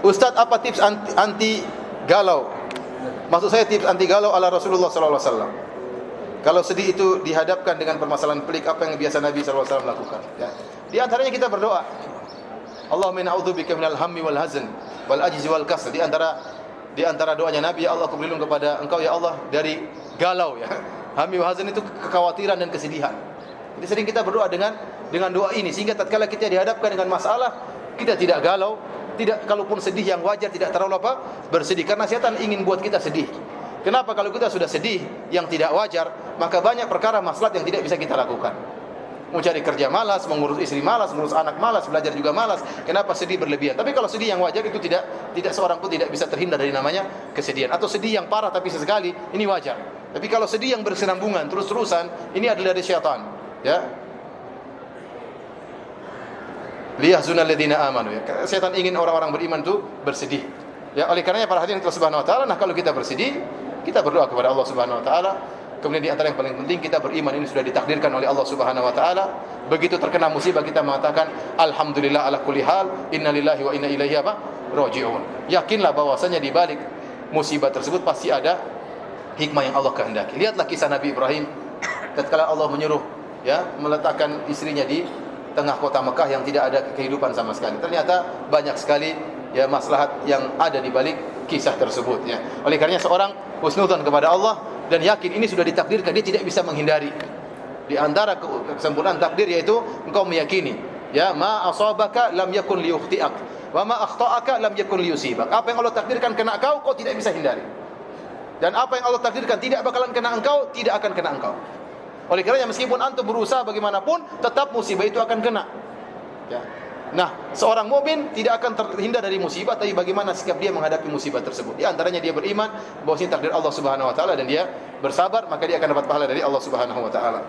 Ustaz, apa tips anti galau? Maksud saya tips anti galau ala Rasulullah sallallahu alaihi wasallam. Kalau sedih itu dihadapkan dengan permasalahan pelik, apa yang biasa Nabi sallallahu alaihi wasallam lakukan? Ya. Di antaranya kita berdoa. Allahumma na'udzubika minal hammi wal hazn wal ajzi wal kasal. Di antara doanya Nabi, ya Allah, aku berlindung kepada Engkau ya Allah dari galau ya. Hammi wal hazn itu kekhawatiran dan kesedihan. Jadi sering kita berdoa dengan doa ini sehingga tatkala kita dihadapkan dengan masalah, kita tidak galau, tidak, kalaupun sedih yang wajar tidak terlalu bersedih, karena setan ingin buat kita sedih. Kenapa? Kalau kita sudah sedih yang tidak wajar, maka banyak perkara maslahat yang tidak bisa kita lakukan. Mau cari kerja malas, mengurus istri malas, mengurus anak malas, belajar juga malas. Kenapa sedih berlebihan? Tapi kalau sedih yang wajar itu tidak seorang pun tidak bisa terhindar dari namanya kesedihan. Atau sedih yang parah tapi sesekali, ini wajar. Tapi kalau sedih yang berkesinambungan terus-terusan, ini adalah dari syaitan. Ya. Liyahzunal ladzina amanu. Ya. Syaitan ingin orang-orang beriman itu bersedih. Ya, oleh karenanya para hadirin Subhanahu wa taala, nah kalau kita bersedih, kita berdoa kepada Allah Subhanahu wa taala. Kemudian di antara yang paling penting, kita beriman ini sudah ditakdirkan oleh Allah Subhanahu wa taala. Begitu terkena musibah kita mengatakan alhamdulillah ala kulli hal, innalillahi wa inna ilaihi raji'un. Yakinlah bahwasanya di balik musibah tersebut pasti ada hikmah yang Allah kehendaki. Lihatlah kisah Nabi Ibrahim tatkala Allah menyuruh ya meletakkan istrinya di tengah kota Mekah yang tidak ada kehidupan sama sekali. Ternyata banyak sekali ya maslahat yang ada di balik kisah tersebut ya. Oleh karenanya seorang husnudzon kepada Allah dan yakin ini sudah ditakdirkan, dia tidak bisa menghindari. Di antara kesempurnaan takdir yaitu engkau meyakini ya ma asabaka lam yakun liyukhti'ak wa ma akhta'aka lam yakun liyusibak. Apa yang Allah takdirkan kena kau tidak bisa hindari. Dan apa yang Allah takdirkan tidak bakalan kena engkau, tidak akan kena engkau. Oleh karenanya meskipun antum berusaha bagaimanapun, tetap musibah itu akan kena. Ya. Nah, seorang mukmin tidak akan terhindar dari musibah, tapi bagaimana sikap dia menghadapi musibah tersebut. Di antaranya dia beriman bahwa ini takdir Allah Subhanahu wa taala dan dia bersabar, maka dia akan dapat pahala dari Allah Subhanahu wa taala.